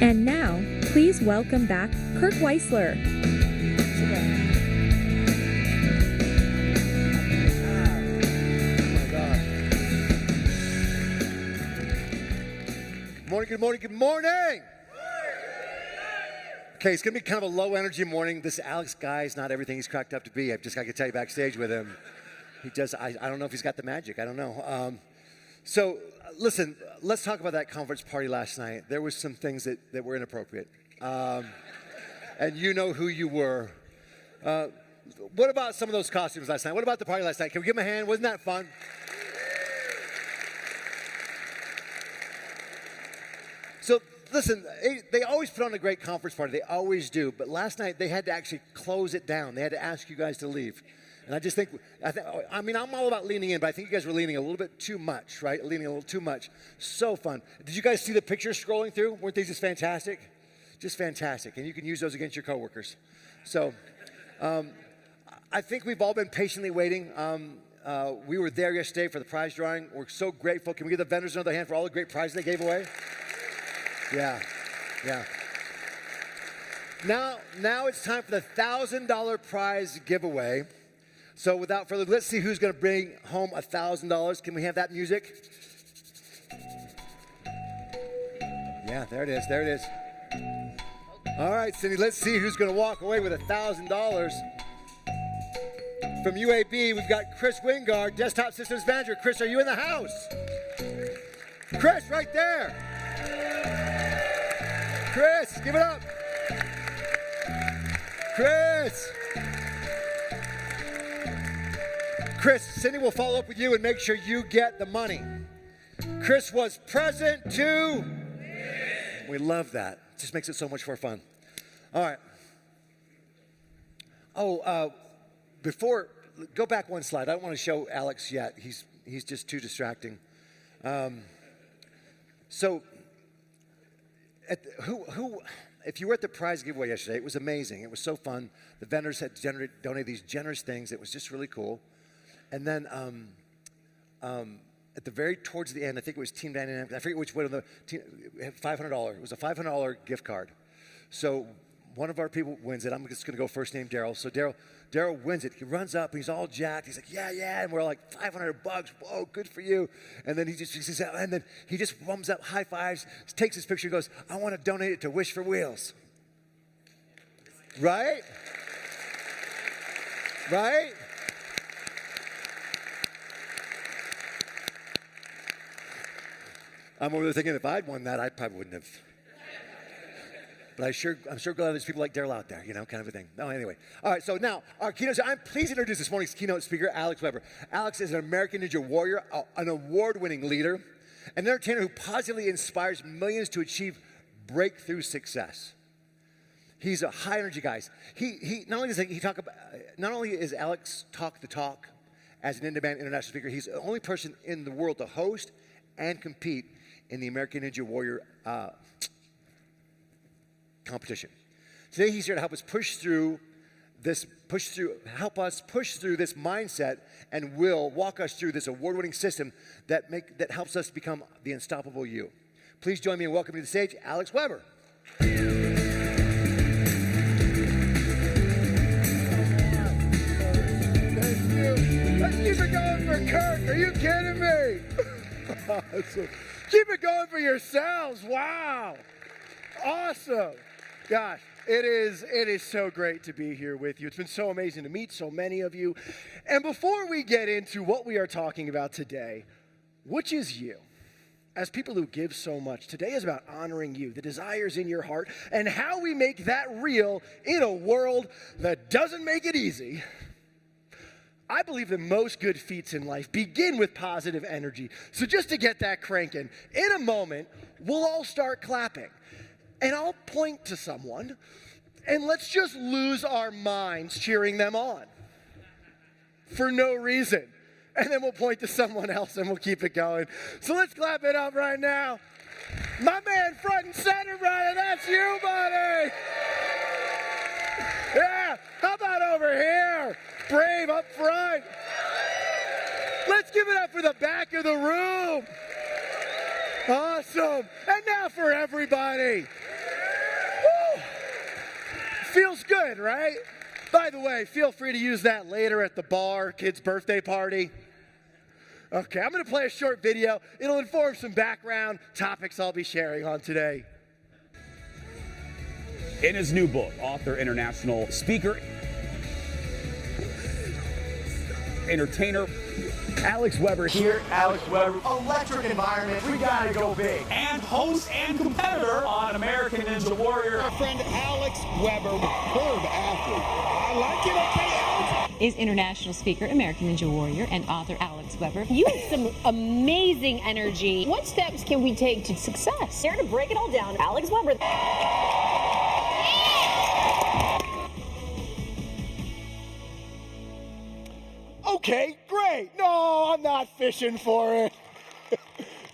And now, please welcome back Kirk Weisler. Good morning. Okay, it's going to be kind of a low energy morning. This Alex guy is not everything he's cracked up to be. I've just got to tell you backstage with him. I don't know if he's got the magic. I don't know. Listen, let's talk about that conference party last night. There was some things that were inappropriate. And you know who you were. What about some of those costumes last night? What about the party last night? Can we give him a hand? Wasn't that fun? So, listen, they always put on a great conference party. They always do. But last night, they had to actually close it down. They had to ask you guys to leave. And I just think, I'm all about leaning in, but I think you guys were leaning a little bit too much, right? Leaning a little too much. So fun. Did you guys see the pictures scrolling through? Weren't they just fantastic? Just fantastic. And you can use those against your coworkers. So, I think we've all been patiently waiting. We were there yesterday for the prize drawing. We're so grateful. Can we give the vendors another hand for all the great prizes they gave away? Yeah. Now it's time for the $1,000 prize giveaway. So without further ado, let's see who's going to bring home $1,000. Can we have that music? Yeah, there it is. All right, Cindy, let's see who's going to walk away with $1,000. From UAB, we've got Chris Wingard, Desktop Systems Manager. Chris, are you in the house? Chris, right there. Chris, give it up. Chris, Cindy will follow up with you and make sure you get the money. Chris was present too. We love that. It just makes it so much more fun. All right. Go back one slide. I don't want to show Alex yet. He's just too distracting. If you were at the prize giveaway yesterday, it was amazing. It was so fun. The vendors had donated these generous things. It was just really cool. And then at the very towards the end, I think it was Team Dynamic. I forget which one of the team, $500. It was a $500 gift card. So one of our people wins it. I'm just going to go first name Daryl. So Daryl wins it. He runs up. He's all jacked. He's like, yeah. And we're like, $500. Whoa, good for you. And then he just thumbs up, high fives, takes his picture, and goes, I want to donate it to Wish for Wheels. Right? I'm over there thinking if I'd won that, I probably wouldn't have. But I'm sure glad there's people like Daryl out there, kind of a thing. No, anyway. All right, so now, our keynote. I'm pleased to introduce this morning's keynote speaker, Alex Weber. Alex is an American Ninja Warrior, an award-winning leader, an entertainer who positively inspires millions to achieve breakthrough success. He's a high-energy guy. Not only is Alex talk the talk as an in-demand international speaker, he's the only person in the world to host and compete in the American Ninja Warrior competition. Today he's here to help us push through this mindset, and will walk us through this award-winning system that helps us become the unstoppable you. Please join me in welcoming to the stage Alex Weber. Let's keep it going for Kirk. Are you kidding me? Awesome. Keep it going for yourselves. Wow. Awesome. Gosh, it is so great to be here with you. It's been so amazing to meet so many of you. And before we get into what we are talking about today, which is you, as people who give so much, today is about honoring you, the desires in your heart, and how we make that real in a world that doesn't make it easy. I believe that most good feats in life begin with positive energy. So just to get that cranking, in a moment, we'll all start clapping. And I'll point to someone, and let's just lose our minds cheering them on for no reason. And then we'll point to someone else, and we'll keep it going. So let's clap it up right now. My man, front and center, Brian, that's you, buddy. Yeah, how about over here? Brave up front. Let's give it up for the back of the room. Awesome. And now for everybody. Feels good, right? By the way, feel free to use that later at the bar, kid's birthday party. Okay, I'm going to play a short video. It'll inform some background topics I'll be sharing on today. In his new book, author, international speaker, entertainer, Alex Weber here. Alex Weber, electric environment, we gotta go big. And host and competitor on American Ninja Warrior. Our friend Alex Weber, third athlete. I like it, okay, Alex? Is international speaker, American Ninja Warrior, and author Alex Weber. You have some amazing energy. What steps can we take to success? Here to break it all down, Alex Weber. Okay, great. No, I'm not fishing for it.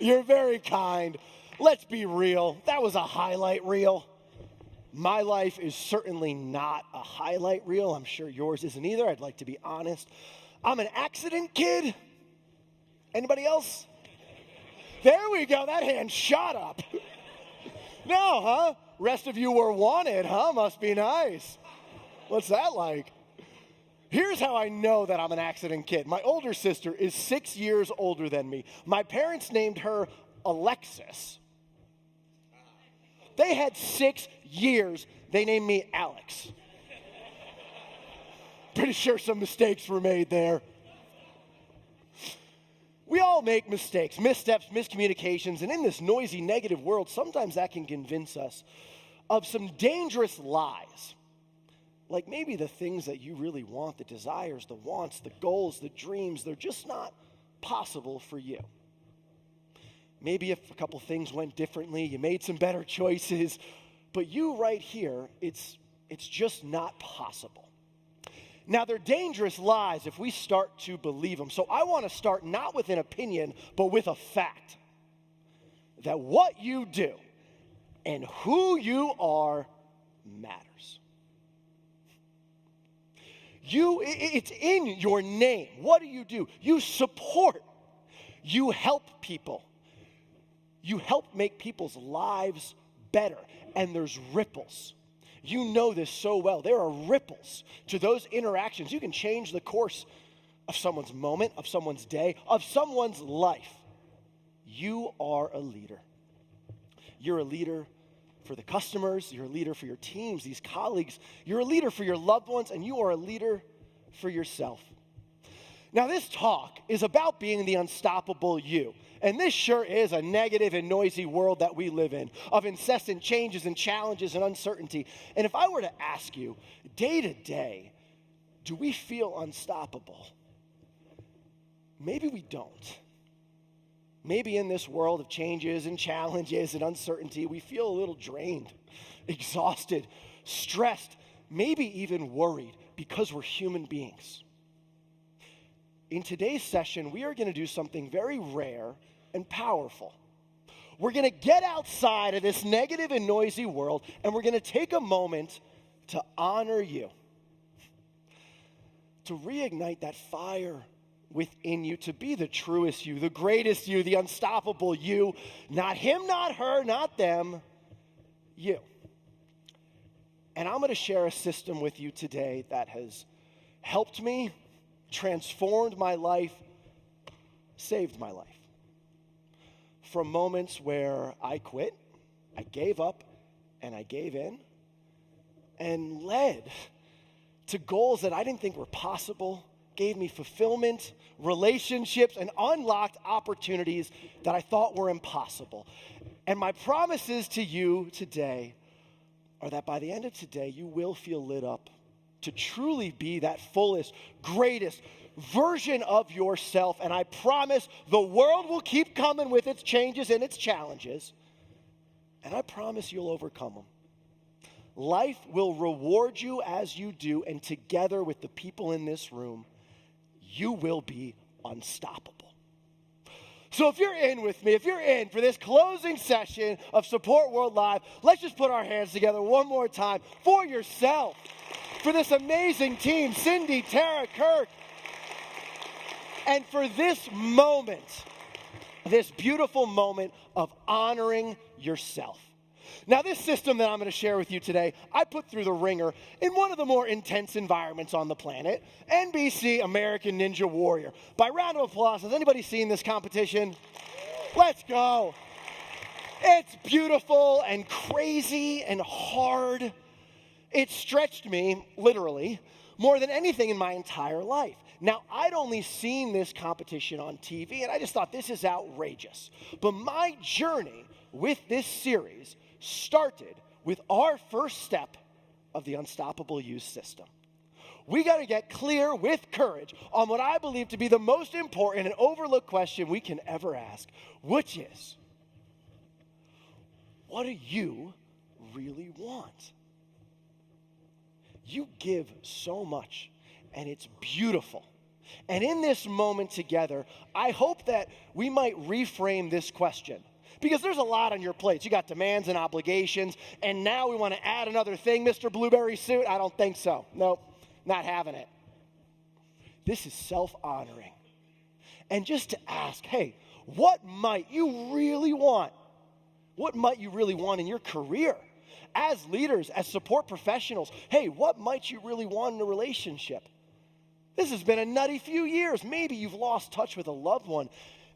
You're very kind. Let's be real. That was a highlight reel. My life is certainly not a highlight reel. I'm sure yours isn't either. I'd like to be honest. I'm an accident kid. Anybody else? There we go. That hand shot up. No, huh? Rest of you were wanted, huh? Must be nice. What's that like? Here's how I know that I'm an accident kid. My older sister is 6 years older than me. My parents named her Alexis. They had 6 years. They named me Alex. Pretty sure some mistakes were made there. We all make mistakes, missteps, miscommunications, and in this noisy, negative world, sometimes that can convince us of some dangerous lies. Like maybe the things that you really want, the desires, the wants, the goals, the dreams, they're just not possible for you. Maybe if a couple things went differently, you made some better choices, but you right here, it's just not possible. Now, they're dangerous lies if we start to believe them. So I want to start not with an opinion, but with a fact. That what you do and who you are matters. It's in your name. What do? You support. You help people. You help make people's lives better. And there's ripples. You know this so well. There are ripples to those interactions. You can change the course of someone's moment, of someone's day, of someone's life. You are a leader. You're a leader for the customers, you're a leader for your teams, these colleagues, you're a leader for your loved ones, and you are a leader for yourself. Now, this talk is about being the unstoppable you. And this sure is a negative and noisy world that we live in, of incessant changes and challenges and uncertainty. And if I were to ask you, day to day, do we feel unstoppable? Maybe we don't. Maybe in this world of changes and challenges and uncertainty, we feel a little drained, exhausted, stressed, maybe even worried because we're human beings. In today's session, we are going to do something very rare and powerful. We're going to get outside of this negative and noisy world, and we're going to take a moment to honor you, to reignite that fire within you, to be the truest you, the greatest you, the unstoppable you, not him, not her, not them, you. And I'm going to share a system with you today that has helped me, transformed my life, saved my life. From moments where I quit, I gave up, and I gave in, and led to goals that I didn't think were possible, gave me fulfillment, relationships, and unlocked opportunities that I thought were impossible. And my promises to you today are that by the end of today, you will feel lit up to truly be that fullest, greatest version of yourself. And I promise the world will keep coming with its changes and its challenges. And I promise you'll overcome them. Life will reward you as you do, and together with the people in this room, you will be unstoppable. So if you're in with me, if you're in for this closing session of Support World Live, let's just put our hands together one more time for yourself, for this amazing team, Cindy, Tara, Kirk, and for this moment, this beautiful moment of honoring yourself. Now, this system that I'm going to share with you today, I put through the ringer in one of the more intense environments on the planet, NBC American Ninja Warrior. By round of applause, has anybody seen this competition? Let's go. It's beautiful and crazy and hard. It stretched me, literally, more than anything in my entire life. Now, I'd only seen this competition on TV, and I just thought, this is outrageous. But my journey with this series started with our first step of the Unstoppable Youth System. We got to get clear with courage on what I believe to be the most important and overlooked question we can ever ask, which is, what do you really want? You give so much, and it's beautiful. And in this moment together, I hope that we might reframe this question. Because there's a lot on your plate. You got demands and obligations, and now we want to add another thing, Mr. Blueberry Suit? I don't think so. Nope, not having it. This is self-honoring. And just to ask, hey, what might you really want? What might you really want in your career? As leaders, as support professionals, hey, what might you really want in a relationship? This has been a nutty few years. Maybe you've lost touch with a loved one,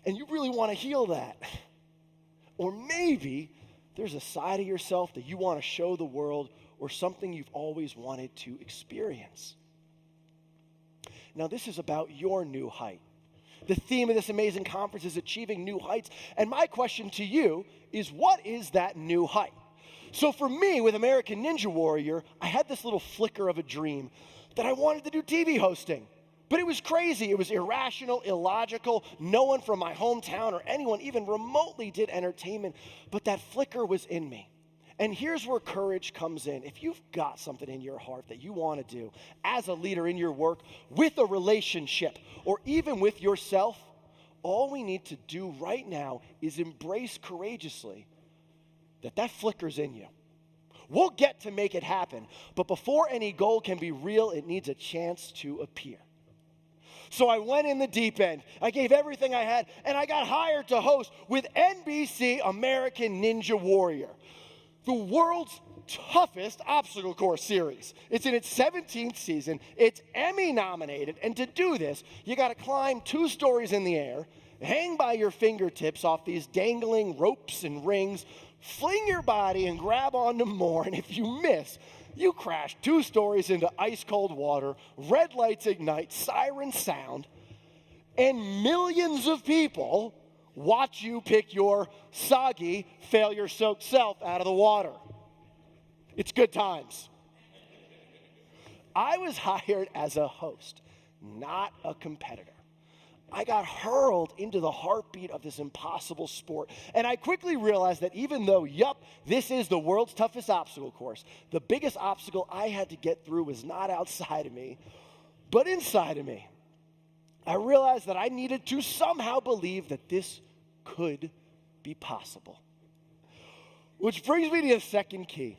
and you really want to heal that. Or maybe there's a side of yourself that you want to show the world, or something you've always wanted to experience. Now, this is about your new height. The theme of this amazing conference is achieving new heights. And my question to you is, what is that new height? So for me, with American Ninja Warrior, I had this little flicker of a dream that I wanted to do TV hosting. But it was crazy. It was irrational, illogical. No one from my hometown or anyone even remotely did entertainment. But that flicker was in me. And here's where courage comes in. If you've got something in your heart that you want to do as a leader in your work, with a relationship, or even with yourself, all we need to do right now is embrace courageously that flicker's in you. We'll get to make it happen. But before any goal can be real, it needs a chance to appear. So I went in the deep end. I gave everything I had, and I got hired to host with NBC American Ninja Warrior, the world's toughest obstacle course series. It's in its 17th season. It's Emmy nominated, and to do this, you got to climb 2 stories in the air, hang by your fingertips off these dangling ropes and rings, fling your body and grab onto more, and if you miss, you crash 2 stories into ice-cold water, red lights ignite, sirens sound, and millions of people watch you pick your soggy, failure-soaked self out of the water. It's good times. I was hired as a host, not a competitor. I got hurled into the heartbeat of this impossible sport. And I quickly realized that even though, this is the world's toughest obstacle course, the biggest obstacle I had to get through was not outside of me, but inside of me. I realized that I needed to somehow believe that this could be possible. Which brings me to the second key.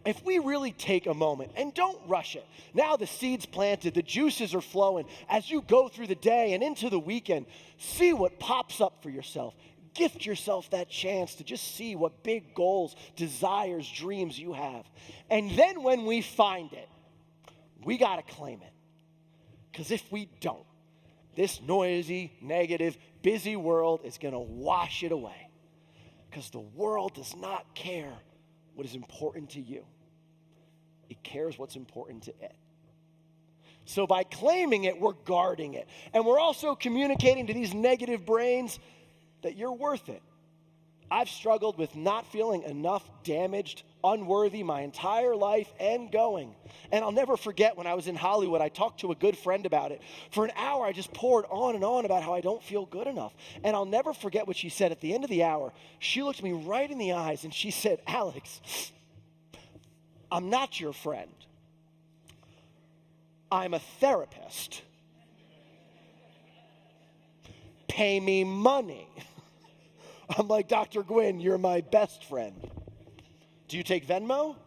If we really take a moment, and don't rush it, now the seed's planted, the juices are flowing, as you go through the day and into the weekend, see what pops up for yourself. Gift yourself that chance to just see what big goals, desires, dreams you have. And then when we find it, we got to claim it. Because if we don't, this noisy, negative, busy world is going to wash it away. Because the world does not care what is important to you. It cares what's important to it. So by claiming it, we're guarding it. And we're also communicating to these negative brains that you're worth it. I've struggled with not feeling enough, damaged, unworthy my entire life and going. And I'll never forget when I was in Hollywood, I talked to a good friend about it. For an hour, I just poured on and on about how I don't feel good enough. And I'll never forget what she said at the end of the hour. She looked me right in the eyes and she said, "Alex, I'm not your friend. I'm a therapist. Pay me money." I'm like, "Dr. Gwynn, you're my best friend. Do you take Venmo?"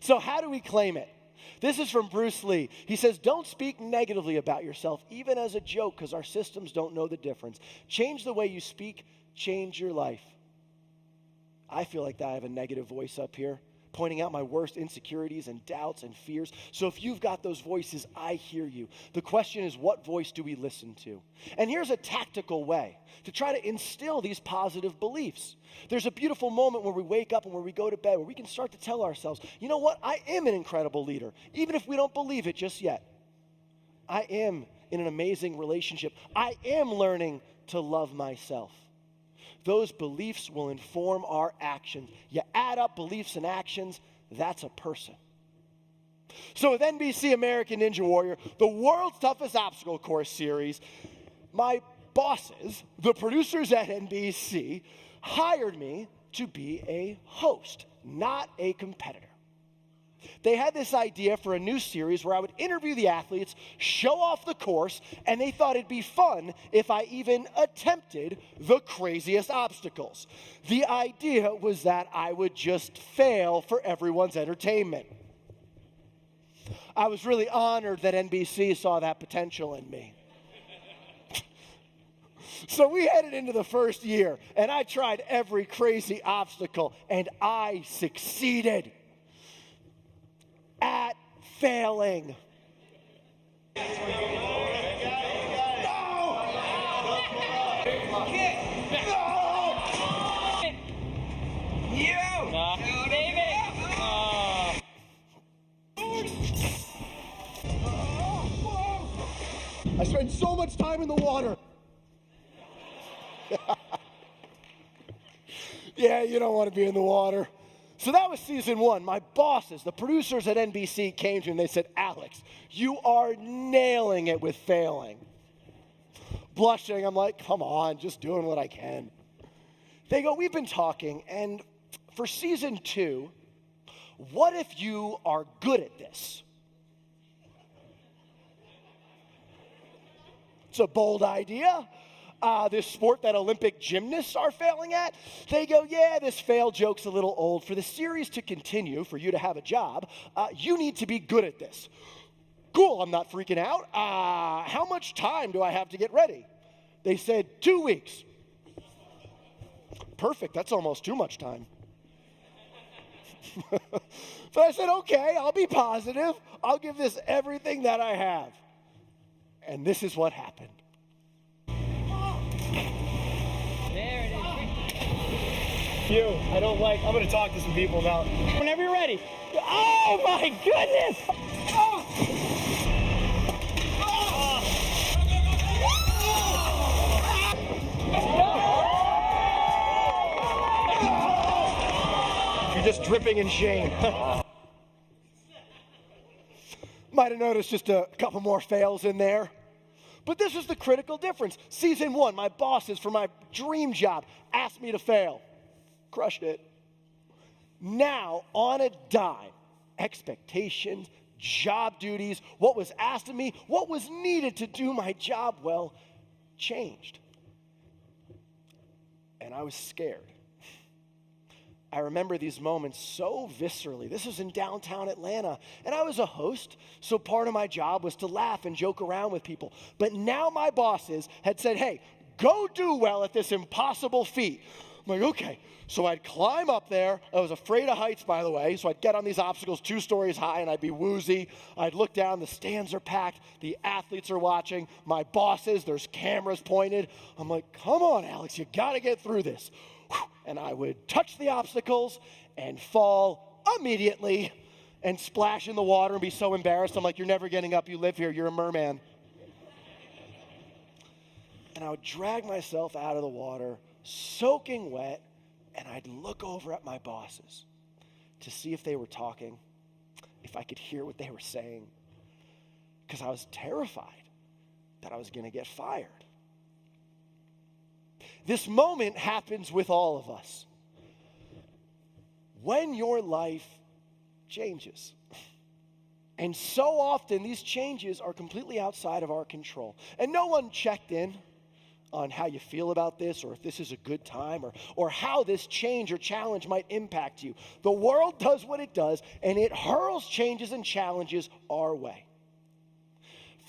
So how do we claim it? This is from Bruce Lee. He says, don't speak negatively about yourself, even as a joke, because our systems don't know the difference. Change the way you speak, change your life. I feel like that I have a negative voice up here, pointing out my worst insecurities and doubts and fears. So if you've got those voices, I hear you. The question is, what voice do we listen to? And here's a tactical way to try to instill these positive beliefs. There's a beautiful moment where we wake up and where we go to bed, where we can start to tell ourselves, you know what? I am an incredible leader, even if we don't believe it just yet. I am in an amazing relationship. I am learning to love myself. Those beliefs will inform our actions. You add up beliefs and actions, that's a person. So with NBC American Ninja Warrior, the world's toughest obstacle course series, my bosses, the producers at NBC, hired me to be a host, not a competitor. They had this idea for a new series where I would interview the athletes, show off the course, and they thought it'd be fun if I even attempted the craziest obstacles. The idea was that I would just fail for everyone's entertainment. I was really honored that NBC saw that potential in me. So we headed into the first year, and I tried every crazy obstacle, and I succeeded at failing. I spent so much time in the water. Yeah, you don't want to be in the water. So that was season one. My bosses, the producers at NBC, came to me and they said, Alex, you are nailing it with failing. Blushing, I'm like, come on, just doing what I can. They go, we've been talking, and for season 2, what if you are good at this? It's a bold idea. This sport that Olympic gymnasts are failing at, they go, yeah, this fail joke's a little old. For the series to continue, for you to have a job, you need to be good at this. Cool, I'm not freaking out. How much time do I have to get ready? They said 2 weeks. Perfect, that's almost too much time. But I said, okay, I'll be positive. I'll give this everything that I have. And this is what happened. I'm going to talk to some people about. Whenever you're ready. Oh my goodness! Oh. You're just dripping in shame. Might have noticed just a couple more fails in there. But this is the critical difference. Season 1, my bosses for my dream job asked me to fail. Crushed it. Now, on a dime, expectations, job duties, what was asked of me, what was needed to do my job well, changed. And I was scared. I remember these moments so viscerally. This was in downtown Atlanta, and I was a host, so part of my job was to laugh and joke around with people. But now my bosses had said, hey, go do well at this impossible feat. I'm like, okay. So I'd climb up there. I was afraid of heights, by the way. So I'd get on these obstacles 2 stories high, and I'd be woozy. I'd look down. The stands are packed. The athletes are watching. My bosses, there's cameras pointed. I'm like, come on, Alex, you got to get through this. And I would touch the obstacles and fall immediately and splash in the water and be so embarrassed. I'm like, you're never getting up. You live here. You're a merman. And I would drag myself out of the water, soaking wet, and I'd look over at my bosses to see if they were talking, if I could hear what they were saying, because I was terrified that I was going to get fired. This moment happens with all of us. When your life changes. And so often these changes are completely outside of our control. And no one checked in on how you feel about this, or if this is a good time, or how this change or challenge might impact you. The world does what it does, and it hurls changes and challenges our way.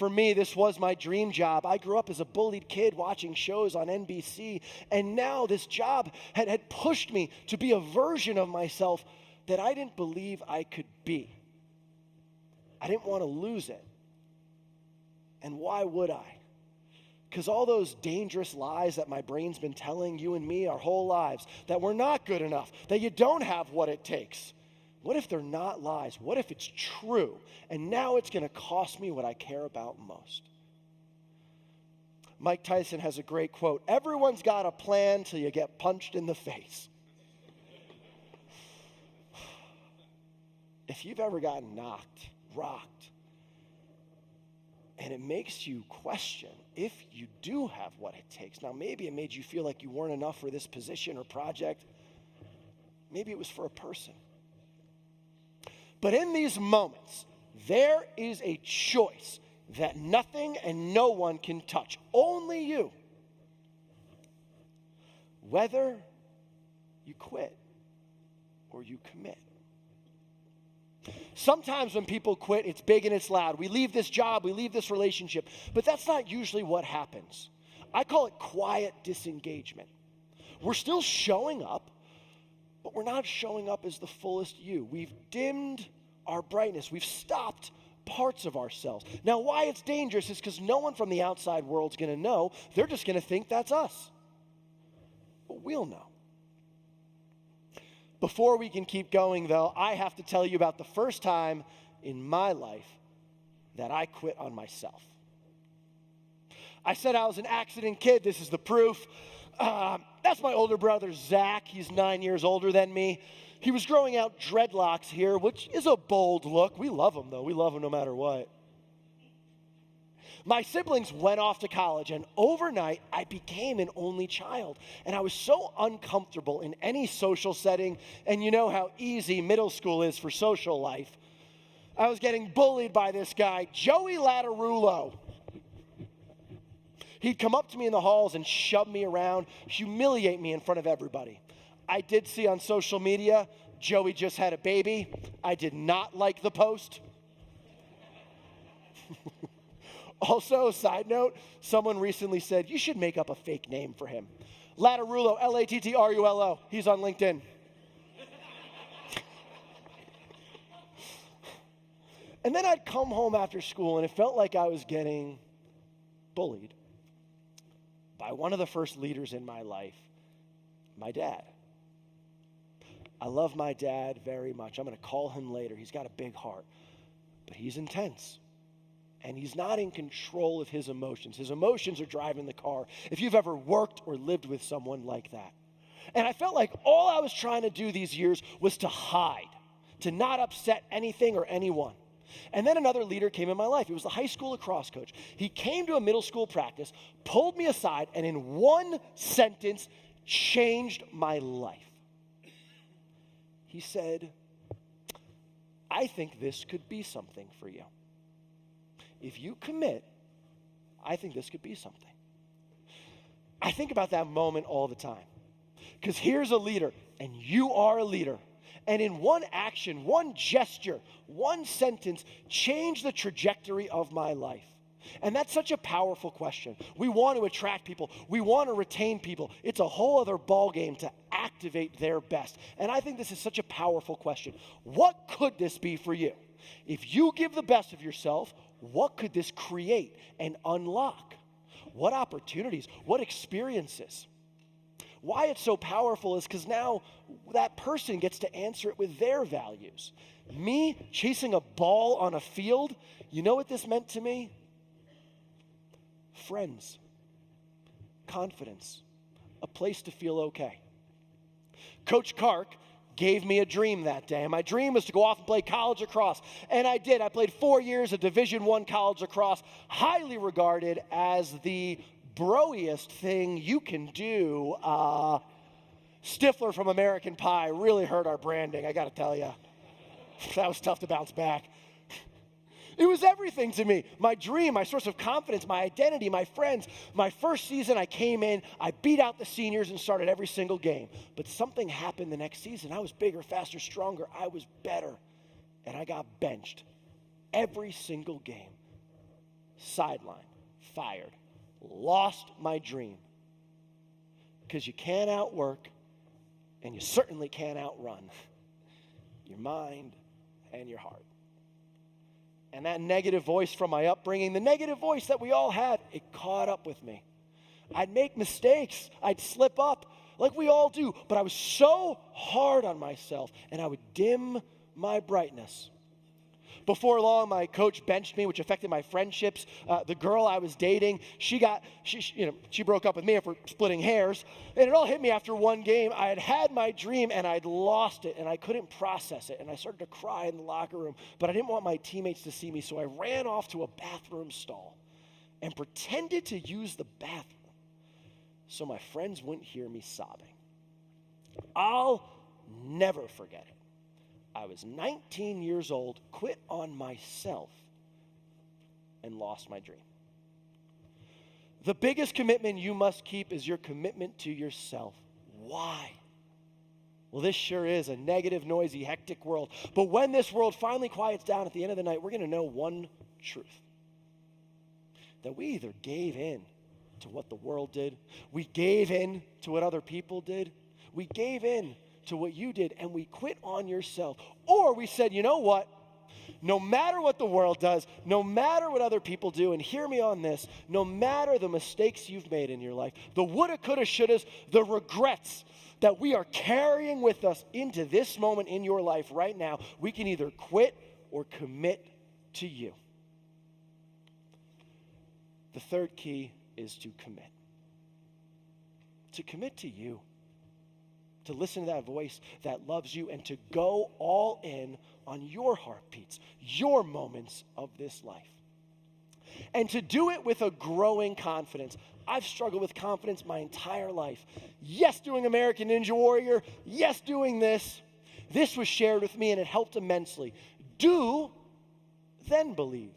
For me, this was my dream job. I grew up as a bullied kid watching shows on NBC, and now this job had pushed me to be a version of myself that I didn't believe I could be. I didn't want to lose it. And why would I? Because all those dangerous lies that my brain's been telling you and me our whole lives, that we're not good enough, that you don't have what it takes. What if they're not lies? What if it's true? And now it's going to cost me what I care about most. Mike Tyson has a great quote. Everyone's got a plan till you get punched in the face. If you've ever gotten knocked, rocked, and it makes you question if you do have what it takes. Now, maybe it made you feel like you weren't enough for this position or project. Maybe it was for a person. But in these moments, there is a choice that nothing and no one can touch. Only you. Whether you quit or you commit. Sometimes when people quit, it's big and it's loud. We leave this job, we leave this relationship, but that's not usually what happens. I call it quiet disengagement. We're still showing up, but we're not showing up as the fullest you. We've dimmed our brightness. We've stopped parts of ourselves. Now, why it's dangerous is because no one from the outside world's going to know. They're just going to think that's us. But we'll know. Before we can keep going, though, I have to tell you about the first time in my life that I quit on myself. I said I was an accident kid. This is the proof. That's my older brother, Zach. He's 9 years older than me. He was growing out dreadlocks here, which is a bold look. We love him, though. We love him no matter what. My siblings went off to college, and overnight, I became an only child. And I was so uncomfortable in any social setting, and you know how easy middle school is for social life. I was getting bullied by this guy, Joey Lattarulo. He'd come up to me in the halls and shove me around, humiliate me in front of everybody. I did see on social media, Joey just had a baby. I did not like the post. Also, side note, someone recently said, you should make up a fake name for him. Lattarulo, L-A-T-T-R-U-L-O. He's on LinkedIn. And then I'd come home after school, and it felt like I was getting bullied by one of the first leaders in my life, my dad. I love my dad very much. I'm going to call him later. He's got a big heart, but he's intense. And he's not in control of his emotions. His emotions are driving the car. If you've ever worked or lived with someone like that. And I felt like all I was trying to do these years was to hide, to not upset anything or anyone. And then another leader came in my life. He was the high school lacrosse coach. He came to a middle school practice, pulled me aside, and in one sentence changed my life. He said, I think this could be something for you. If you commit, I think this could be something. I think about that moment all the time. Because here's a leader, and you are a leader. And in one action, one gesture, one sentence, changed the trajectory of my life. And that's such a powerful question. We want to attract people. We want to retain people. It's a whole other ballgame to activate their best. And I think this is such a powerful question. What could this be for you? If you give the best of yourself, what could this create and unlock? What opportunities? What experiences? Why it's so powerful is because now that person gets to answer it with their values. Me chasing a ball on a field, you know what this meant to me? Friends, confidence, a place to feel okay. Coach Kark gave me a dream that day. And my dream was to go off and play college lacrosse. And I did. I played 4 years of Division I college lacrosse, highly regarded as the broiest thing you can do. Stifler from American Pie really hurt our branding, I got to tell you. That was tough to bounce back. It was everything to me. My dream, my source of confidence, my identity, my friends. My first season, I came in, I beat out the seniors and started every single game. But something happened the next season. I was bigger, faster, stronger. I was better. And I got benched every single game. sideline, fired, lost my dream. Because you can't outwork, and you certainly can't outrun your mind and your heart. And that negative voice from my upbringing, the negative voice that we all had, it caught up with me. I'd make mistakes. I'd slip up like we all do. But I was so hard on myself, and I would dim my brightness. Before long, my coach benched me, which affected my friendships. The girl I was dating, she broke up with me for splitting hairs. And it all hit me after one game. I had my dream, and I'd lost it, and I couldn't process it. And I started to cry in the locker room. But I didn't want my teammates to see me, so I ran off to a bathroom stall and pretended to use the bathroom so my friends wouldn't hear me sobbing. I'll never forget it. I was 19 years old, quit on myself, and lost my dream. The biggest commitment you must keep is your commitment to yourself. Why? Well, this sure is a negative, noisy, hectic world. But when this world finally quiets down at the end of the night, we're going to know one truth. That we either gave in to what the world did, we gave in to what other people did, we gave in to what you did, and we quit on yourself. Or we said, you know what? No matter what the world does, no matter what other people do, and hear me on this, no matter the mistakes you've made in your life, the woulda, coulda, shouldas, the regrets that we are carrying with us into this moment in your life right now, we can either quit or commit to you. The third key is to commit. To commit to you. To listen to that voice that loves you and to go all in on your heartbeats, your moments of this life. And to do it with a growing confidence. I've struggled with confidence my entire life. Yes, doing American Ninja Warrior. Yes, doing this. This was shared with me and it helped immensely. Do, then believe.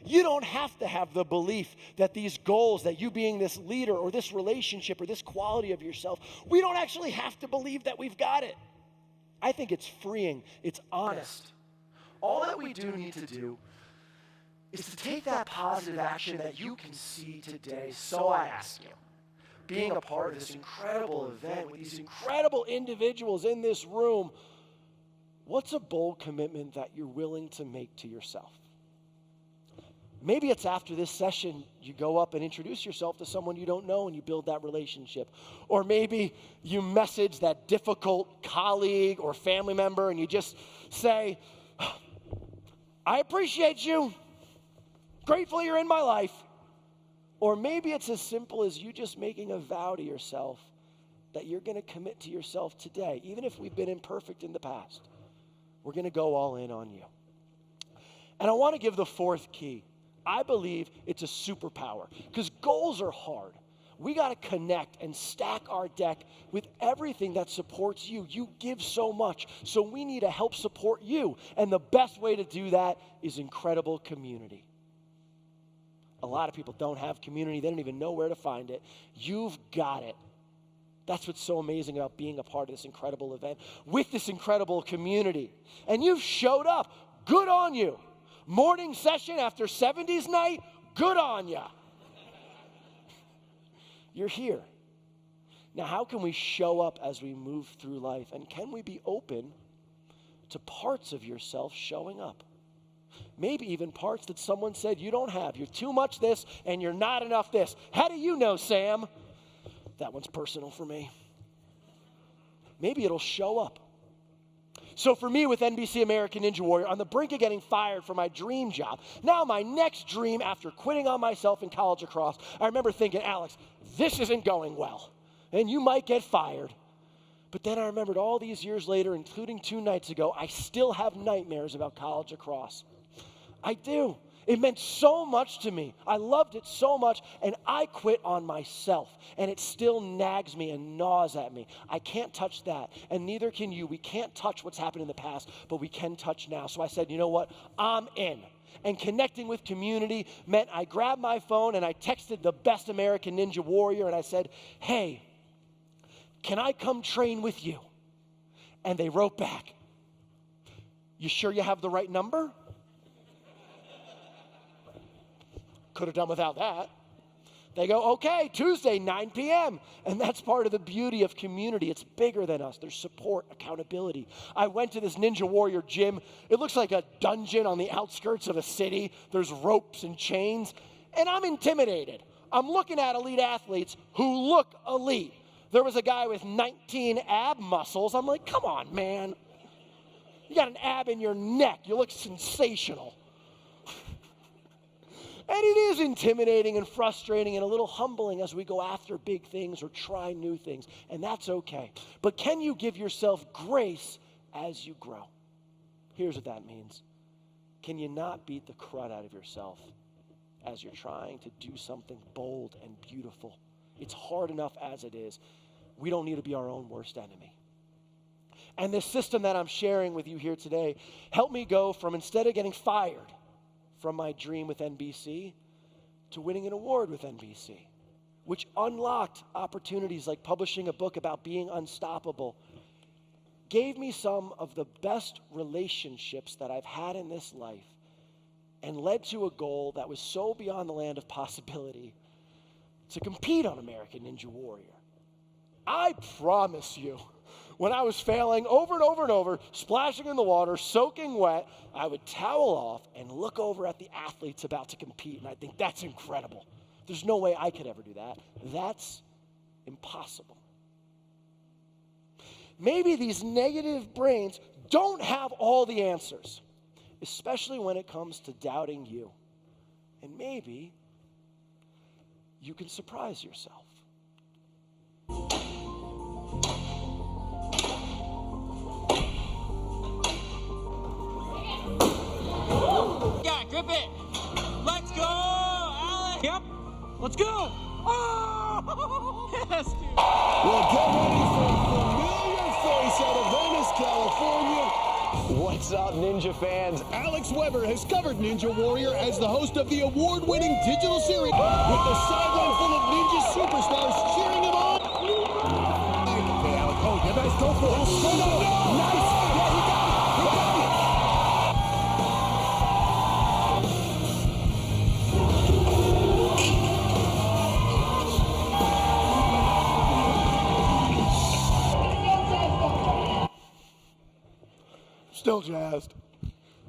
You don't have to have the belief that these goals, that you being this leader or this relationship or this quality of yourself, we don't actually have to believe that we've got it. I think it's freeing. It's honest. All that we do need to do is to take that positive action that you can see today. So I ask you, being a part of this incredible event with these incredible individuals in this room, what's a bold commitment that you're willing to make to yourself? Maybe it's after this session, you go up and introduce yourself to someone you don't know and you build that relationship. Or maybe you message that difficult colleague or family member and you just say, I appreciate you. Grateful you're in my life. Or maybe it's as simple as you just making a vow to yourself that you're going to commit to yourself today. Even if we've been imperfect in the past, we're going to go all in on you. And I want to give the fourth key. I believe it's a superpower because goals are hard. We got to connect and stack our deck with everything that supports you. You give so much, so we need to help support you. And the best way to do that is incredible community. A lot of people don't have community. They don't even know where to find it. You've got it. That's what's so amazing about being a part of this incredible event with this incredible community. And you've showed up. Good on you. Morning session after 70s night, good on ya. You're here. Now, how can we show up as we move through life? And can we be open to parts of yourself showing up? Maybe even parts that someone said you don't have. You're too much this and you're not enough this. How do you know, Sam? That one's personal for me. Maybe it'll show up. So for me with NBC American Ninja Warrior, on the brink of getting fired from my dream job, now my next dream after quitting on myself in college lacrosse, I remember thinking, Alex, this isn't going well, and you might get fired. But then I remembered all these years later, including 2 nights ago, I still have nightmares about college lacrosse. I do. It meant so much to me. I loved it so much, and I quit on myself, and it still nags me and gnaws at me. I can't touch that, and neither can you. We can't touch what's happened in the past, but we can touch now. So I said, you know what? I'm in. And connecting with community meant I grabbed my phone, and I texted the best American Ninja Warrior, and I said, hey, can I come train with you? And they wrote back, you sure you have the right number? could have done without that. They go, okay, Tuesday, 9 p.m. And that's part of the beauty of community. It's bigger than us. There's support, accountability. I went to this Ninja Warrior gym. It looks like a dungeon on the outskirts of a city. There's ropes and chains. And I'm intimidated. I'm looking at elite athletes who look elite. There was a guy with 19 ab muscles. I'm like, come on, man. You got an ab in your neck. You look sensational. And it is intimidating and frustrating and a little humbling as we go after big things or try new things. And that's okay. But can you give yourself grace as you grow? Here's what that means. Can you not beat the crud out of yourself as you're trying to do something bold and beautiful? It's hard enough as it is. We don't need to be our own worst enemy. And this system that I'm sharing with you here today helped me go from, instead of getting fired from my dream with NBC, to winning an award with NBC, which unlocked opportunities like publishing a book about being unstoppable, gave me some of the best relationships that I've had in this life, and led to a goal that was so beyond the land of possibility to compete on American Ninja Warrior. I promise you, when I was failing over and over and over, splashing in the water, soaking wet, I would towel off and look over at the athletes about to compete, and I think that's incredible. There's no way I could ever do that. That's impossible. Maybe these negative brains don't have all the answers, especially when it comes to doubting you. And maybe you can surprise yourself. Yeah, grip it. Let's go, Alex. Yep. Let's go. Oh, yes, dude. Well, get ready for a familiar face out of Venice, California. What's up, Ninja fans? Alex Weber has covered Ninja Warrior as the host of the award-winning digital series, with the sideline full of Ninja superstars cheering him on. Okay, Alex, oh, you guys go for it. No. Nice. Yeah, he got it. Still jazzed.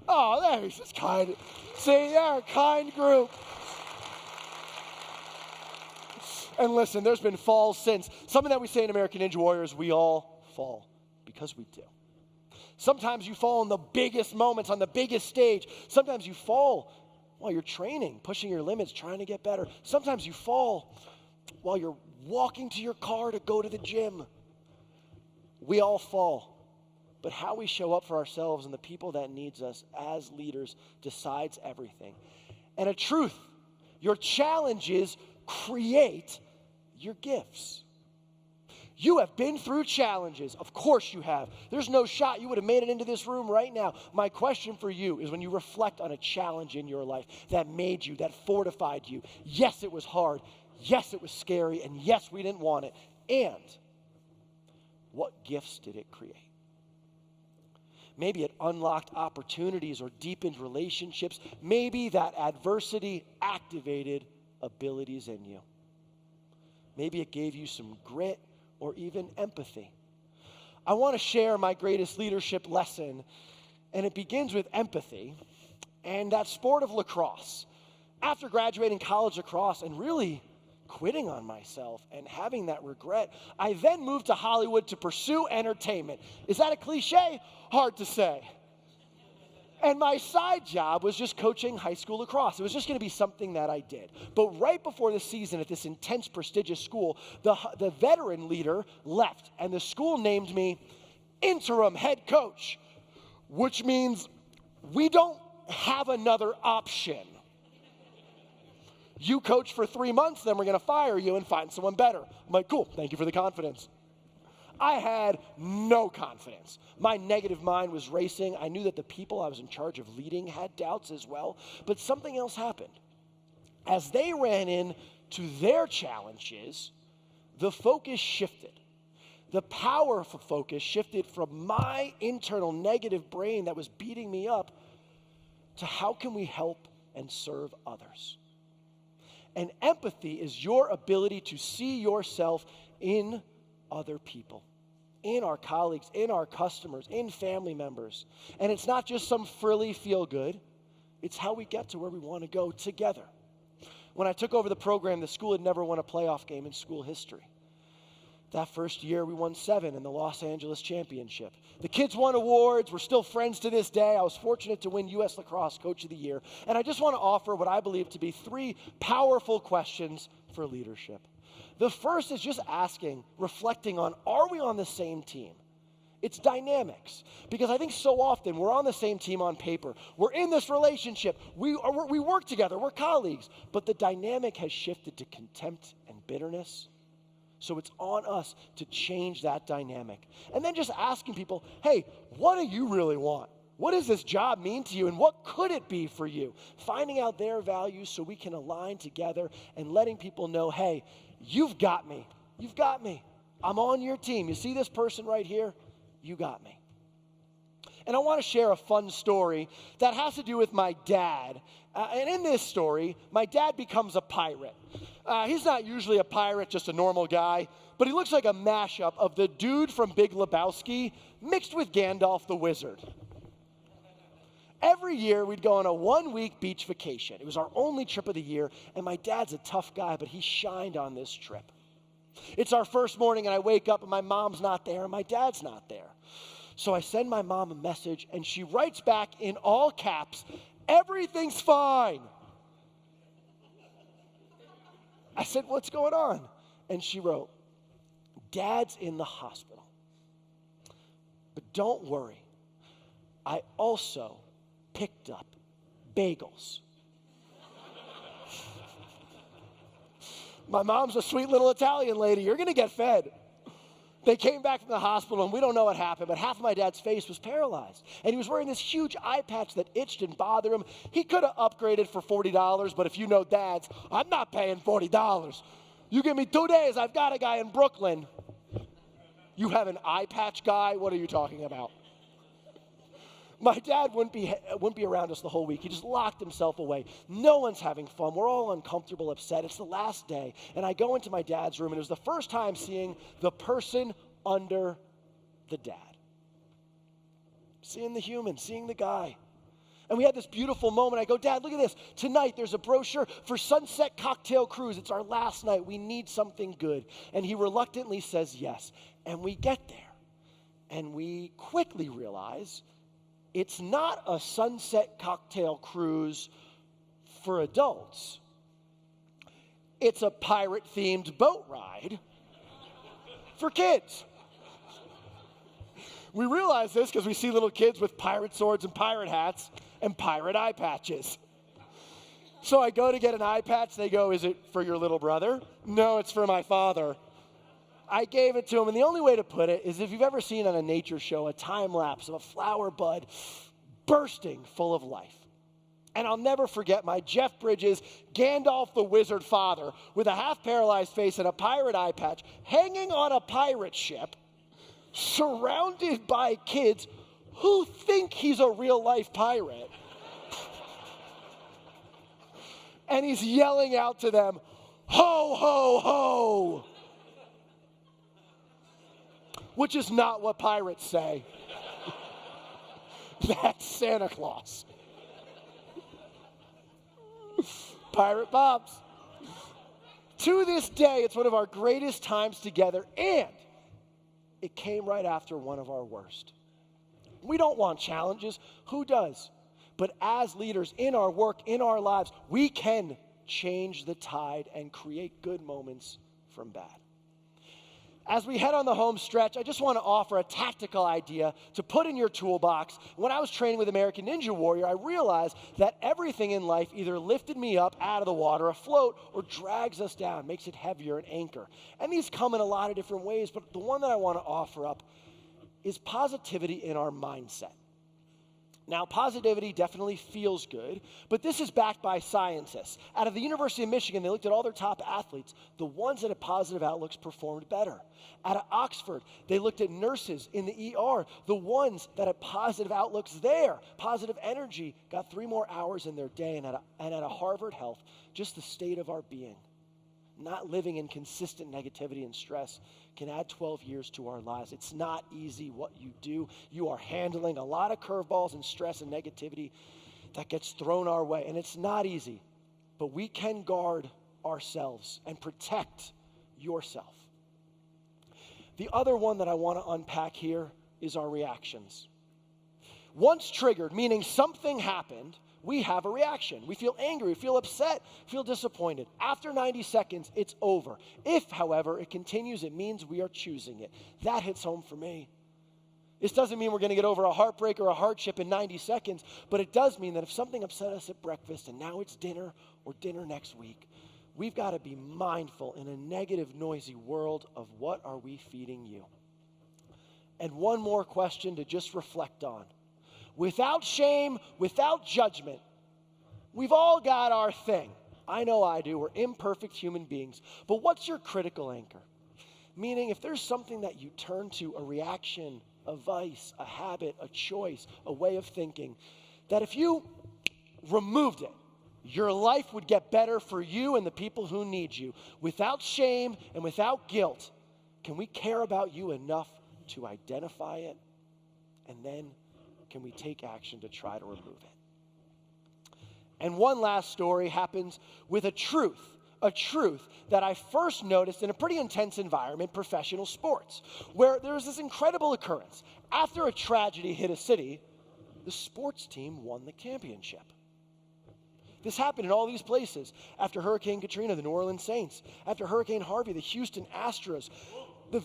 Oh, there's this kind. See, they're a kind group. And listen, there's been falls since. Something that we say in American Ninja Warrior is we all fall, because we do. Sometimes you fall in the biggest moments, on the biggest stage. Sometimes you fall while you're training, pushing your limits, trying to get better. Sometimes you fall while you're walking to your car to go to the gym. We all fall. But how we show up for ourselves and the people that needs us as leaders decides everything. And a truth, your challenges create your gifts. You have been through challenges. Of course you have. There's no shot you would have made it into this room right now. My question for you is, when you reflect on a challenge in your life that made you, that fortified you, yes, it was hard. Yes, it was scary. And yes, we didn't want it. And what gifts did it create? Maybe it unlocked opportunities or deepened relationships. Maybe that adversity activated abilities in you. Maybe it gave you some grit or even empathy. I want to share my greatest leadership lesson, and it begins with empathy and that sport of lacrosse. After graduating college lacrosse and really quitting on myself and having that regret, I then moved to Hollywood to pursue entertainment. Is that a cliche? Hard to say. And my side job was just coaching high school lacrosse. It was just going to be something that I did. But right before the season at this intense, prestigious school, the veteran leader left, and the school named me interim head coach, which means we don't have another option. You coach for 3 months, then we're going to fire you and find someone better. I'm like, cool, thank you for the confidence. I had no confidence. My negative mind was racing. I knew that the people I was in charge of leading had doubts as well. But something else happened. As they ran into their challenges, the focus shifted. The powerful focus shifted from my internal negative brain that was beating me up to how can we help and serve others. And empathy is your ability to see yourself in other people, in our colleagues, in our customers, in family members. And it's not just some frilly feel good. It's how we get to where we want to go together. When I took over the program, the school had never won a playoff game in school history. That first year, we won 7 in the Los Angeles Championship. The kids won awards. We're still friends to this day. I was fortunate to win US Lacrosse Coach of the Year. And I just want to offer what I believe to be 3 powerful questions for leadership. The first is just asking, reflecting on, are we on the same team? It's dynamics. Because I think so often we're on the same team on paper. We're in this relationship. We work together. We're colleagues. But the dynamic has shifted to contempt and bitterness. So it's on us to change that dynamic. And then just asking people, hey, what do you really want? What does this job mean to you, and what could it be for you? Finding out their values so we can align together and letting people know, hey, you've got me. You've got me. I'm on your team. You see this person right here? You got me. And I want to share a fun story that has to do with my dad. And in this story, my dad becomes a pirate. He's not usually a pirate, just a normal guy, but he looks like a mashup of the dude from Big Lebowski mixed with Gandalf the Wizard. Every year, we'd go on a 1-week beach vacation. It was our only trip of the year, and my dad's a tough guy, but he shined on this trip. It's our first morning, and I wake up, and my mom's not there, and my dad's not there. So I send my mom a message, and she writes back in all caps, "Everything's fine." I said, "What's going on?" And she wrote, "Dad's in the hospital. But don't worry, I also picked up bagels." My mom's a sweet little Italian lady. You're going to get fed. They came back from the hospital, and we don't know what happened, but half of my dad's face was paralyzed. And he was wearing this huge eye patch that itched and bothered him. He could have upgraded for $40, but if you know dads, I'm not paying $40. You give me 2 days, I've got a guy in Brooklyn. You have an eye patch guy? What are you talking about? My dad wouldn't be around us the whole week. He just locked himself away. No one's having fun. We're all uncomfortable, upset. It's the last day. And I go into my dad's room, and it was the first time seeing the person under the dad. Seeing the human, seeing the guy. And we had this beautiful moment. I go, "Dad, look at this. Tonight there's a brochure for Sunset Cocktail Cruise. It's our last night. We need something good." And he reluctantly says yes. And we get there. And we quickly realize it's not a sunset cocktail cruise for adults. It's a pirate-themed boat ride for kids. We realize this because we see little kids with pirate swords and pirate hats and pirate eye patches. So I go to get an eye patch. They go, "Is it for your little brother?" "No, it's for my father." I gave it to him, and the only way to put it is if you've ever seen on a nature show a time lapse of a flower bud bursting full of life. And I'll never forget my Jeff Bridges, Gandalf the Wizard father with a half-paralyzed face and a pirate eye patch hanging on a pirate ship, surrounded by kids who think he's a real-life pirate. And he's yelling out to them, "Ho, ho, ho!" Which is not what pirates say. That's Santa Claus. Pirate Pops. To this day, it's one of our greatest times together, and it came right after one of our worst. We don't want challenges. Who does? But as leaders in our work, in our lives, we can change the tide and create good moments from bad. As we head on the home stretch, I just want to offer a tactical idea to put in your toolbox. When I was training with American Ninja Warrior, I realized that everything in life either lifted me up out of the water, afloat, or drags us down, makes it heavier, an anchor. And these come in a lot of different ways, but the one that I want to offer up is positivity in our mindset. Now, positivity definitely feels good, but this is backed by scientists. Out of the University of Michigan, they looked at all their top athletes. The ones that had positive outlooks performed better. Out of Oxford, they looked at nurses in the ER. The ones that had positive outlooks there, positive energy, got 3 more hours in their day. And at a Harvard Health, just the state of our being, not living in consistent negativity and stress, can add 12 years to our lives. It's not easy what you do. You are handling a lot of curveballs and stress and negativity that gets thrown our way. And it's not easy, but we can guard ourselves and protect yourself. The other one that I want to unpack here is our reactions. Once triggered, meaning something happened, we have a reaction. We feel angry, we feel upset, feel disappointed. After 90 seconds, it's over. If, however, it continues, it means we are choosing it. That hits home for me. This doesn't mean we're going to get over a heartbreak or a hardship in 90 seconds, but it does mean that if something upset us at breakfast and now it's dinner or dinner next week, we've got to be mindful in a negative, noisy world of what are we feeding you. And one more question to just reflect on. Without shame, without judgment, we've all got our thing. I know I do. We're imperfect human beings. But what's your critical anchor? Meaning, if there's something that you turn to, a reaction, a vice, a habit, a choice, a way of thinking, that if you removed it, your life would get better for you and the people who need you. Without shame and without guilt, can we care about you enough to identify it? And then can we take action to try to remove it? And one last story happens with a truth that I first noticed in a pretty intense environment, professional sports, where there was this incredible occurrence. After a tragedy hit a city, the sports team won the championship. This happened in all these places. After Hurricane Katrina, the New Orleans Saints. After Hurricane Harvey, the Houston Astros. The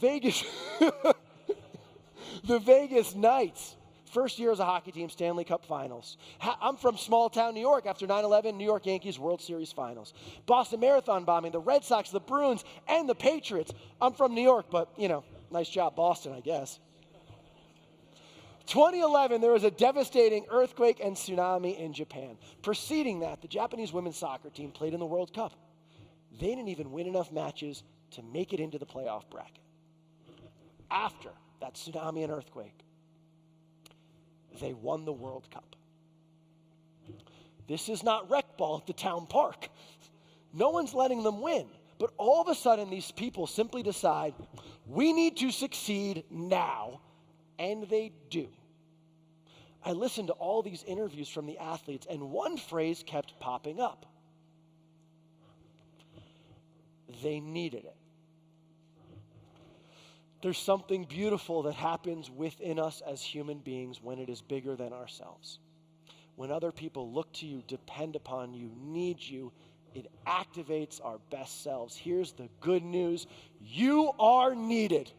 Vegas Knights. First year as a hockey team, Stanley Cup Finals. I'm from small town New York. After 9/11, New York Yankees World Series Finals. Boston Marathon bombing, the Red Sox, the Bruins, and the Patriots. I'm from New York, but, nice job, Boston, I guess. 2011, there was a devastating earthquake and tsunami in Japan. Preceding that, the Japanese women's soccer team played in the World Cup. They didn't even win enough matches to make it into the playoff bracket. After that tsunami and earthquake, they won the World Cup. This is not rec ball at the town park. No one's letting them win. But all of a sudden, these people simply decide, we need to succeed now. And they do. I listened to all these interviews from the athletes, and one phrase kept popping up. They needed it. There's something beautiful that happens within us as human beings when it is bigger than ourselves. When other people look to you, depend upon you, need you, it activates our best selves. Here's the good news. You are needed.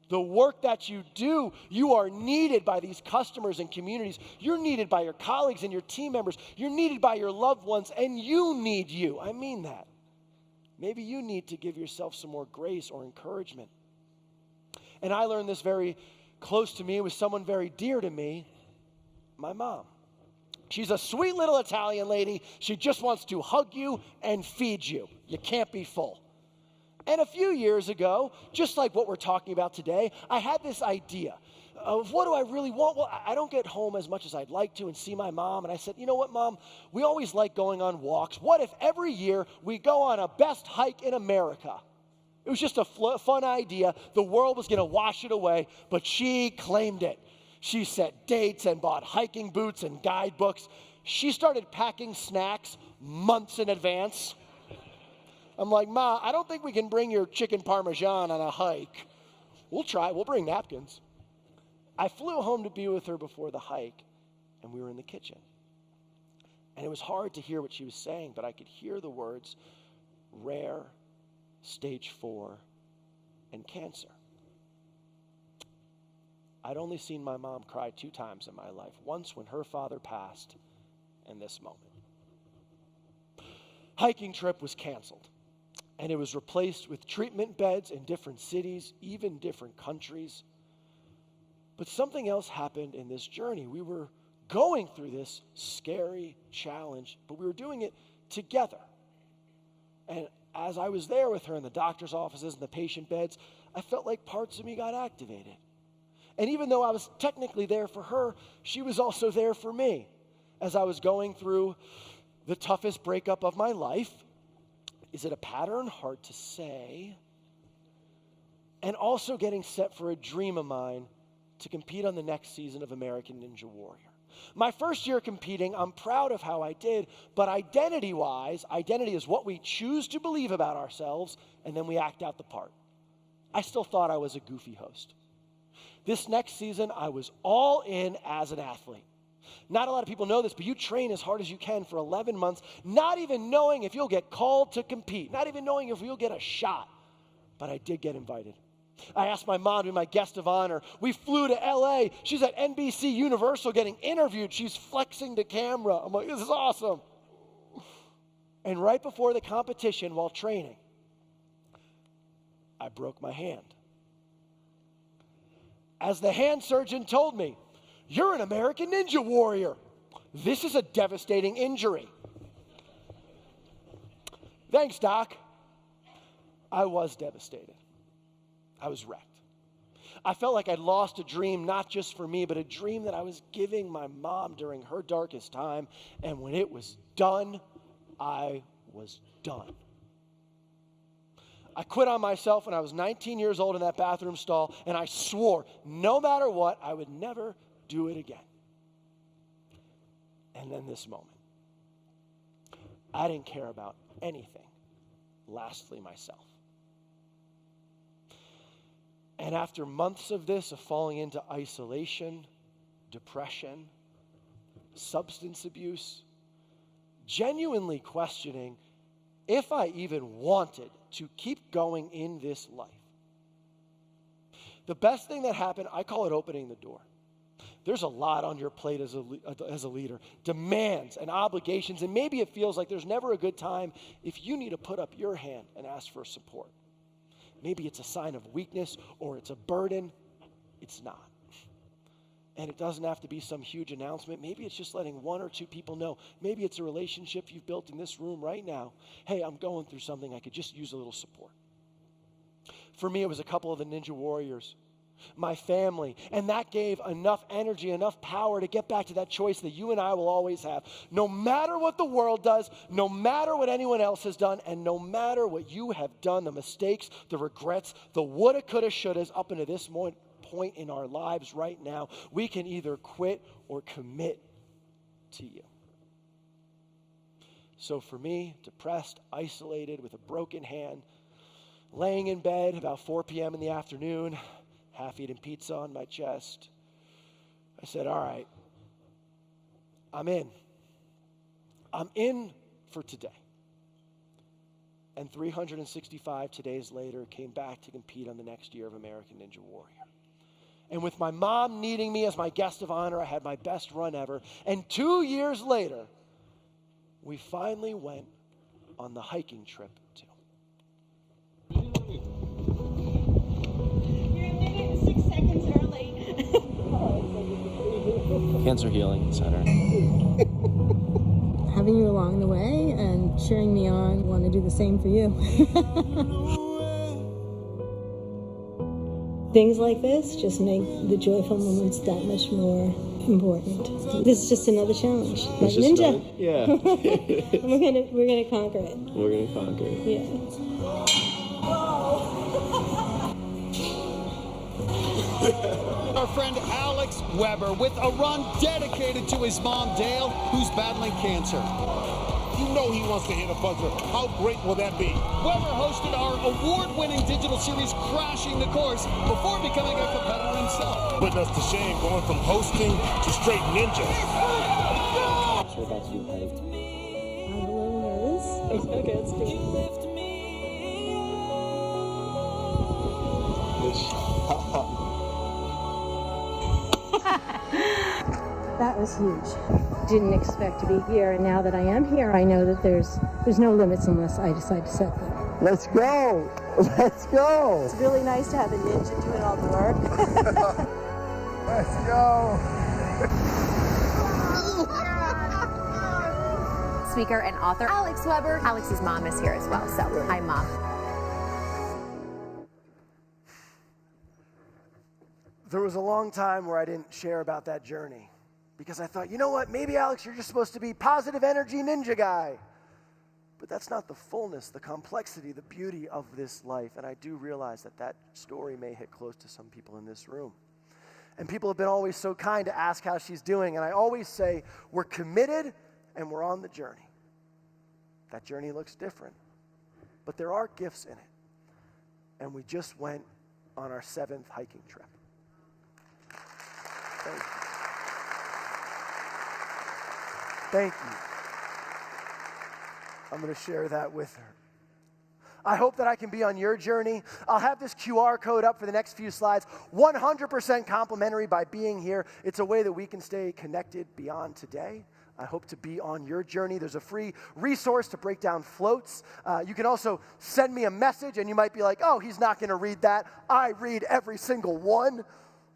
The work that you do, you are needed by these customers and communities. You're needed by your colleagues and your team members. You're needed by your loved ones, and you need you. I mean that. Maybe you need to give yourself some more grace or encouragement. And I learned this very close to me with someone very dear to me, my mom. She's a sweet little Italian lady. She just wants to hug you and feed you. You can't be full. And a few years ago, just like what we're talking about today, I had this idea of what do I really want? Well, I don't get home as much as I'd like to and see my mom. And I said, you know what, Mom? We always like going on walks. What if every year we go on a best hike in America? It was just a fun idea. The world was going to wash it away, but she claimed it. She set dates and bought hiking boots and guidebooks. She started packing snacks months in advance. I'm like, Ma, I don't think we can bring your chicken parmesan on a hike. We'll try. We'll bring napkins. I flew home to be with her before the hike, and we were in the kitchen. And it was hard to hear what she was saying, but I could hear the words, rare, stage 4, and cancer. I'd only seen my mom cry 2 times in my life, once when her father passed, and this moment. Hiking trip was canceled, and it was replaced with treatment beds in different cities, even different countries. But something else happened in this journey. We were going through this scary challenge, but we were doing it together. And as I was there with her in the doctor's offices and the patient beds, I felt like parts of me got activated. And even though I was technically there for her, she was also there for me as I was going through the toughest breakup of my life. Is it a pattern? Hard to say. And also getting set for a dream of mine to compete on the next season of American Ninja Warrior. My first year competing, I'm proud of how I did, but identity-wise, identity is what we choose to believe about ourselves, and then we act out the part. I still thought I was a goofy host. This next season, I was all in as an athlete. Not a lot of people know this, but you train as hard as you can for 11 months, not even knowing if you'll get called to compete, not even knowing if you'll get a shot, but I did get invited. I asked my mom to be my guest of honor. We flew to LA. She's at NBC Universal getting interviewed. She's flexing the camera. I'm like, this is awesome. And right before the competition, while training, I broke my hand. As the hand surgeon told me, you're an American Ninja Warrior. This is a devastating injury. Thanks, Doc. I was devastated. I was wrecked. I felt like I'd lost a dream, not just for me, but a dream that I was giving my mom during her darkest time. And when it was done, I was done. I quit on myself when I was 19 years old in that bathroom stall, and I swore, no matter what, I would never do it again. And then this moment. I didn't care about anything, lastly myself. And after months of this, of falling into isolation, depression, substance abuse, genuinely questioning if I even wanted to keep going in this life, the best thing that happened, I call it opening the door. There's a lot on your plate as a leader, demands and obligations, and maybe it feels like there's never a good time if you need to put up your hand and ask for support. Maybe it's a sign of weakness or it's a burden. It's not. And it doesn't have to be some huge announcement. Maybe it's just letting one or two people know. Maybe it's a relationship you've built in this room right now. Hey, I'm going through something. I could just use a little support. For me, it was a couple of the Ninja Warriors, my family, and that gave enough energy, enough power to get back to that choice that you and I will always have. No matter what the world does, no matter what anyone else has done, and no matter what you have done, the mistakes, the regrets, the woulda, coulda, shouldas up into this point in our lives right now, we can either quit or commit to you. So for me, depressed, isolated, with a broken hand, laying in bed about 4 p.m. in the afternoon, half-eaten pizza on my chest, I said, all right, I'm in. I'm in for today. And 365 days later, came back to compete on the next year of American Ninja Warrior. And with my mom needing me as my guest of honor, I had my best run ever. And 2 years later, we finally went on the hiking trip too. Cancer Healing Center. Having you along the way and cheering me on, want to do the same for you. Things like this just make the joyful moments that much more important. This is just another challenge, like Ninja. Yeah. we're gonna conquer it. We're gonna conquer it. Yeah. Our friend Alex Weber with a run dedicated to his mom, Dale, who's battling cancer. You know he wants to hit a buzzer. How great will that be? Weber hosted our award-winning digital series, Crashing the Course, before becoming a competitor himself. Putting us to shame, going from hosting to straight ninja. So that's you hyped. I'm a little nervous. Okay, let's do it. That was huge. Didn't expect to be here, and now that I am here, I know that there's no limits unless I decide to set them. Let's go. Let's go. It's really nice to have a ninja doing all the work. Let's go. Speaker and author Alex Weber. Alex's mom is here as well, so hi, Mom. There was a long time where I didn't share about that journey because I thought, you know what, maybe Alex, you're just supposed to be positive energy ninja guy. But that's not the fullness, the complexity, the beauty of this life. And I do realize that that story may hit close to some people in this room. And people have been always so kind to ask how she's doing. And I always say, we're committed and we're on the journey. That journey looks different, but there are gifts in it. And we just went on our 7th hiking trip. Thank you. Thank you. I'm going to share that with her. I hope that I can be on your journey. I'll have this QR code up for the next few slides. 100% complimentary by being here. It's a way that we can stay connected beyond today. I hope to be on your journey. There's a free resource to break down floats. You can also send me a message, and you might be like, oh, he's not going to read that. I read every single one.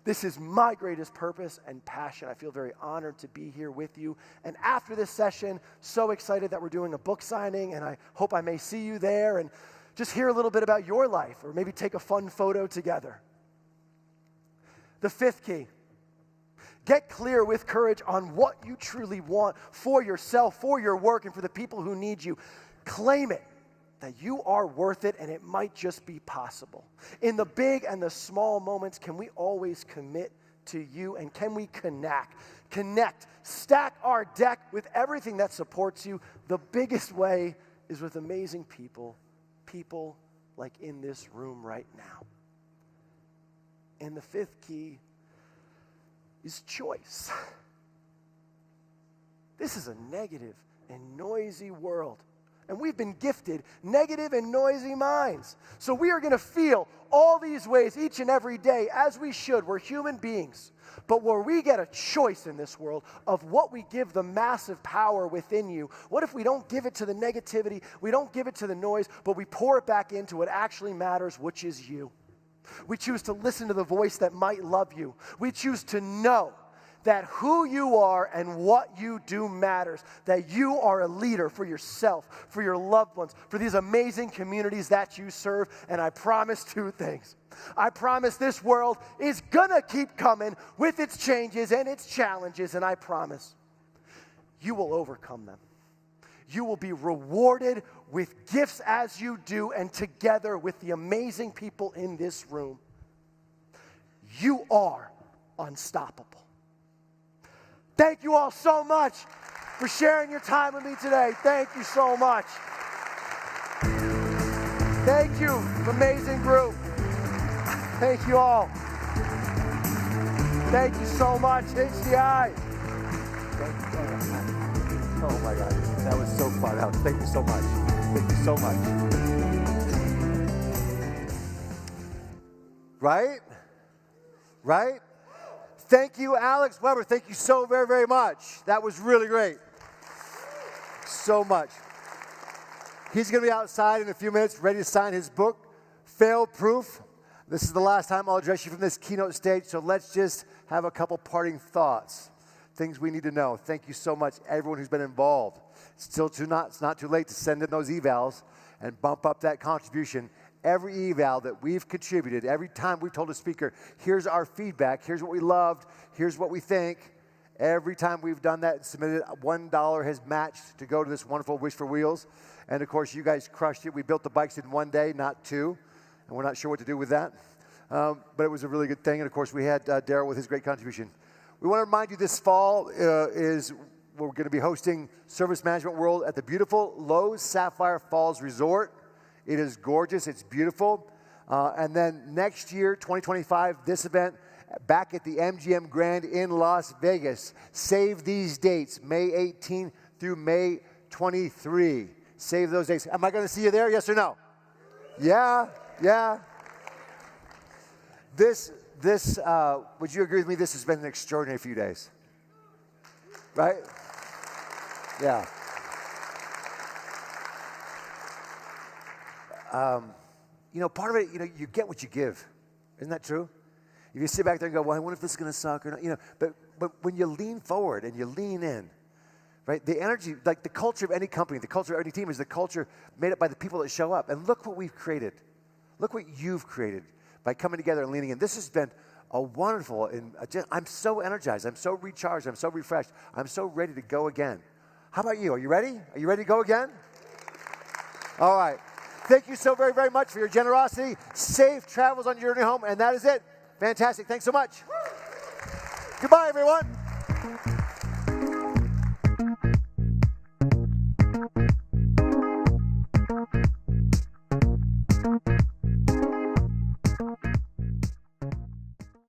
This is my greatest purpose and passion. I feel very honored to be here with you. And after this session, so excited that we're doing a book signing, and I hope I may see you there and just hear a little bit about your life, or maybe take a fun photo together. The 5th key. Get clear with courage on what you truly want for yourself, for your work, and for the people who need you. Claim it, that you are worth it, and it might just be possible. In the big and the small moments, can we always commit to you, and can we connect, stack our deck with everything that supports you? The biggest way is with amazing people like in this room right now. And the 5th key is choice. This is a negative and noisy world. And we've been gifted negative and noisy minds. So we are going to feel all these ways each and every day, as we should. We're human beings. But where we get a choice in this world of what we give the massive power within you, what if we don't give it to the negativity, we don't give it to the noise, but we pour it back into what actually matters, which is you. We choose to listen to the voice that might love you. We choose to know that who you are and what you do matters, that you are a leader for yourself, for your loved ones, for these amazing communities that you serve. And I promise 2 things. I promise this world is gonna keep coming with its changes and its challenges, and I promise you will overcome them. You will be rewarded with gifts as you do, and together with the amazing people in this room, you are unstoppable. Thank you all so much for sharing your time with me today. Thank you so much. Thank you, amazing group. Thank you all. Thank you so much, HDI. Thank you so much. Oh my God, that was so fun. Thank you so much. Thank you so much. Right? Right? Thank you, Alex Weber. Thank you so very, very much. That was really great. So much. He's going to be outside in a few minutes, ready to sign his book, Fail Proof. This is the last time I'll address you from this keynote stage, so let's just have a couple parting thoughts, things we need to know. Thank you so much, everyone who's been involved. It's not too late to send in those evals and bump up that contribution. Every eval that we've contributed, every time we've told a speaker, here's our feedback, here's what we loved, here's what we think. Every time we've done that and submitted, $1 has matched to go to this wonderful Wish for Wheels. And of course, you guys crushed it. We built the bikes in 1 day, not 2. And we're not sure what to do with that. But it was a really good thing. And of course, we had Daryl with his great contribution. We want to remind you this fall we're going to be hosting Service Management World at the beautiful Lowe's Sapphire Falls Resort. It is gorgeous. It's beautiful. And then next year, 2025, this event back at the MGM Grand in Las Vegas. Save these dates, May 18 through May 23. Save those dates. Am I going to see you there, yes or no? Yeah. This, would you agree with me, this has been an extraordinary few days? Right? Yeah. Part of it, you get what you give. Isn't that true? If you sit back there and go, well, I wonder if this is going to suck or not, you know, but when you lean forward and you lean in, right, the energy, like the culture of any company, the culture of any team is the culture made up by the people that show up. And look what we've created. Look what you've created by coming together and leaning in. This has been a wonderful, and I'm so energized. I'm so recharged. I'm so refreshed. I'm so ready to go again. How about you? Are you ready? Are you ready to go again? All right. Thank you so very, very much for your generosity. Safe travels on your journey home. And that is it. Fantastic. Thanks so much. Goodbye, everyone.